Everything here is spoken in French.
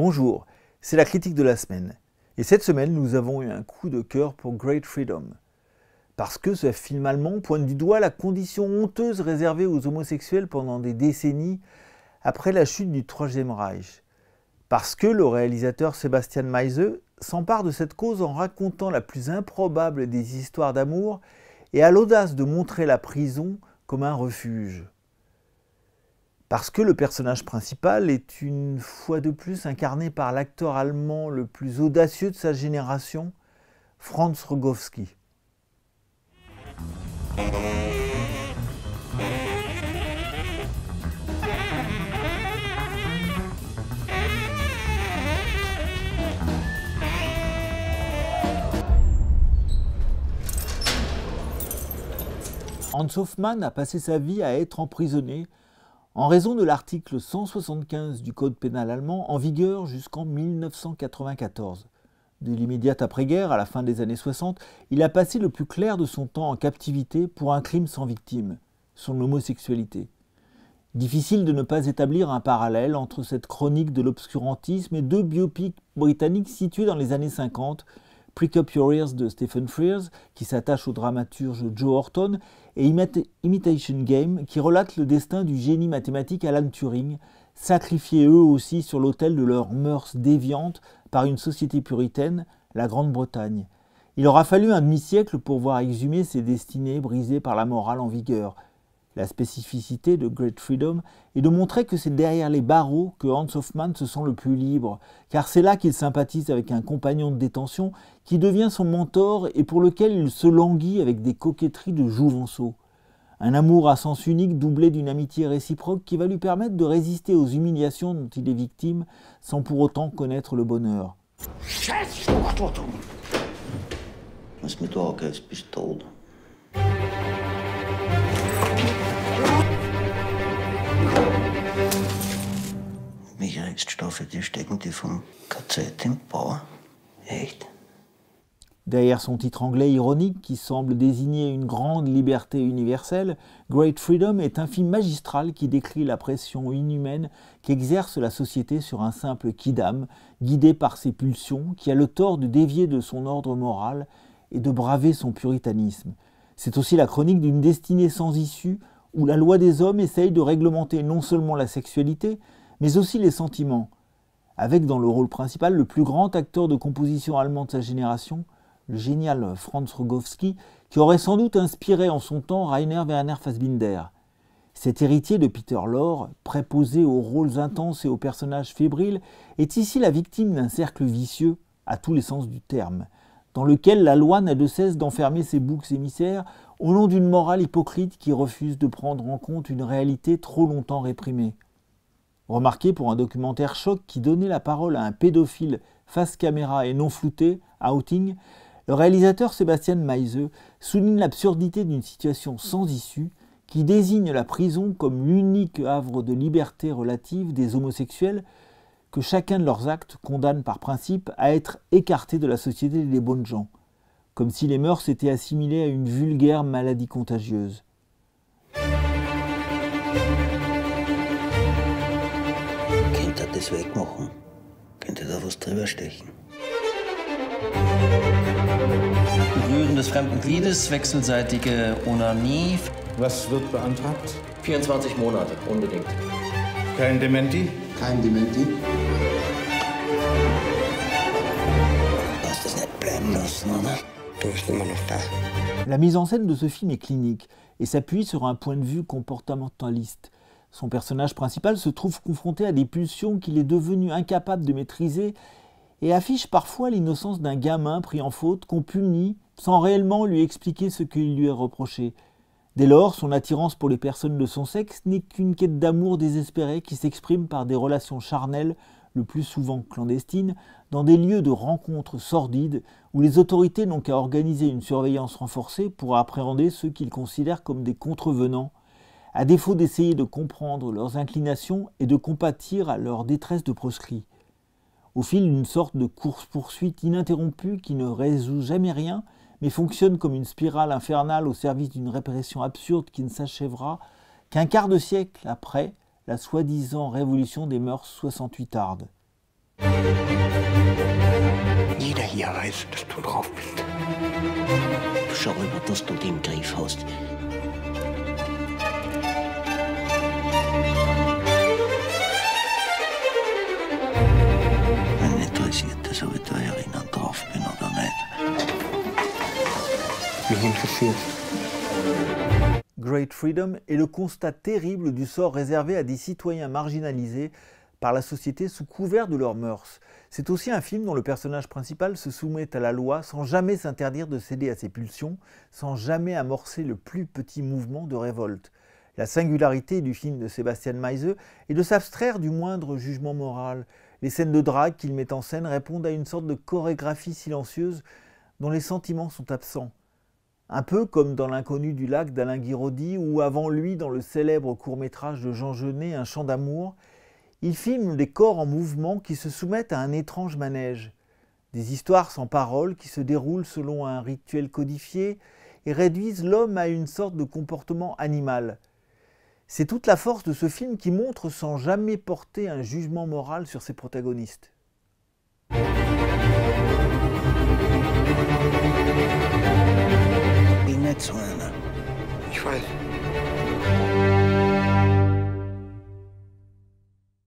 Bonjour, c'est la critique de la semaine. Et cette semaine, nous avons eu un coup de cœur pour Great Freedom. Parce que ce film allemand pointe du doigt la condition honteuse réservée aux homosexuels pendant des décennies après la chute du Troisième Reich. Parce que le réalisateur Sebastian Meise s'empare de cette cause en racontant la plus improbable des histoires d'amour et a l'audace de montrer la prison comme un refuge. Parce que le personnage principal est une fois de plus incarné par l'acteur allemand le plus audacieux de sa génération, Franz Rogowski. Hans Hofmann a passé sa vie à être emprisonné en raison de l'article 175 du Code pénal allemand en vigueur jusqu'en 1994. De l'immédiate après-guerre à la fin des années 60, il a passé le plus clair de son temps en captivité pour un crime sans victime, son homosexualité. Difficile de ne pas établir un parallèle entre cette chronique de l'obscurantisme et deux biopics britanniques situés dans les années 50, Prick Up Your Ears de Stephen Frears, qui s'attache au dramaturge Joe Horton, et Imitation Game, qui relate le destin du génie mathématique Alan Turing, sacrifiés eux aussi sur l'autel de leurs mœurs déviantes par une société puritaine, la Grande-Bretagne. Il aura fallu un demi-siècle pour voir exhumer ces destinées brisées par la morale en vigueur. La spécificité de Great Freedom est de montrer que c'est derrière les barreaux que Hans Hofmann se sent le plus libre, car c'est là qu'il sympathise avec un compagnon de détention qui devient son mentor et pour lequel il se languit avec des coquetteries de jouvenceau. Un amour à sens unique doublé d'une amitié réciproque qui va lui permettre de résister aux humiliations dont il est victime sans pour autant connaître le bonheur. Derrière son titre anglais ironique qui semble désigner une grande liberté universelle, Great Freedom est un film magistral qui décrit la pression inhumaine qu'exerce la société sur un simple kidam, guidé par ses pulsions, qui a le tort de dévier de son ordre moral et de braver son puritanisme. C'est aussi la chronique d'une destinée sans issue, où la loi des hommes essaye de réglementer non seulement la sexualité, mais aussi les sentiments, avec dans le rôle principal le plus grand acteur de composition allemand de sa génération, le génial Franz Rogowski, qui aurait sans doute inspiré en son temps Rainer Werner Fassbinder. Cet héritier de Peter Lorre, préposé aux rôles intenses et aux personnages fébriles, est ici la victime d'un cercle vicieux, à tous les sens du terme, dans lequel la loi n'a de cesse d'enfermer ses boucs émissaires au nom d'une morale hypocrite qui refuse de prendre en compte une réalité trop longtemps réprimée. Remarqué pour un documentaire choc qui donnait la parole à un pédophile face caméra et non flouté, Outing, le réalisateur Sebastian Meise souligne l'absurdité d'une situation sans issue qui désigne la prison comme l'unique havre de liberté relative des homosexuels que chacun de leurs actes condamne par principe à être écartés de la société des bonnes gens, comme si les mœurs étaient assimilées à une vulgaire maladie contagieuse. Das wegmachen. Könnte da was drüber stechen. Berühren des fremden Gliedes, wechselseitige Onanie. Was wird beantragt? 24 Monate, unbedingt. Kein Dementi? Kein Dementi. Lass das nicht bleiben lassen, oder? Du bist immer noch da. La mise en scène de ce film est clinique et s'appuie sur un point de vue comportementaliste. Son personnage principal se trouve confronté à des pulsions qu'il est devenu incapable de maîtriser et affiche parfois l'innocence d'un gamin pris en faute qu'on punit sans réellement lui expliquer ce qu'il lui est reproché. Dès lors, son attirance pour les personnes de son sexe n'est qu'une quête d'amour désespérée qui s'exprime par des relations charnelles, le plus souvent clandestines, dans des lieux de rencontres sordides où les autorités n'ont qu'à organiser une surveillance renforcée pour appréhender ceux qu'ils considèrent comme des contrevenants, à défaut d'essayer de comprendre leurs inclinations et de compatir à leur détresse de proscrits. Au fil d'une sorte de course-poursuite ininterrompue qui ne résout jamais rien, mais fonctionne comme une spirale infernale au service d'une répression absurde qui ne s'achèvera qu'un quart de siècle après la soi-disant révolution des mœurs 68ardes. Jeder hier weiß, dass du drauf bist. Schau rüber, dass du den Griff hast. Mich interessiert das, ob ich da erinnern drauf bin oder nicht. Mich interessiert. Great Freedom est le constat terrible du sort réservé à des citoyens marginalisés par la société sous couvert de leurs mœurs. C'est aussi un film dont le personnage principal se soumet à la loi sans jamais s'interdire de céder à ses pulsions, sans jamais amorcer le plus petit mouvement de révolte. La singularité du film de Sebastian Meise est de s'abstraire du moindre jugement moral. Les scènes de drague qu'il met en scène répondent à une sorte de chorégraphie silencieuse dont les sentiments sont absents. Un peu comme dans L'inconnu du lac d'Alain Guiraudy ou avant lui dans le célèbre court-métrage de Jean Genet, Un chant d'amour, il filme des corps en mouvement qui se soumettent à un étrange manège. Des histoires sans parole qui se déroulent selon un rituel codifié et réduisent l'homme à une sorte de comportement animal. C'est toute la force de ce film qui montre sans jamais porter un jugement moral sur ses protagonistes. Bin nicht so einer. Ich weiß.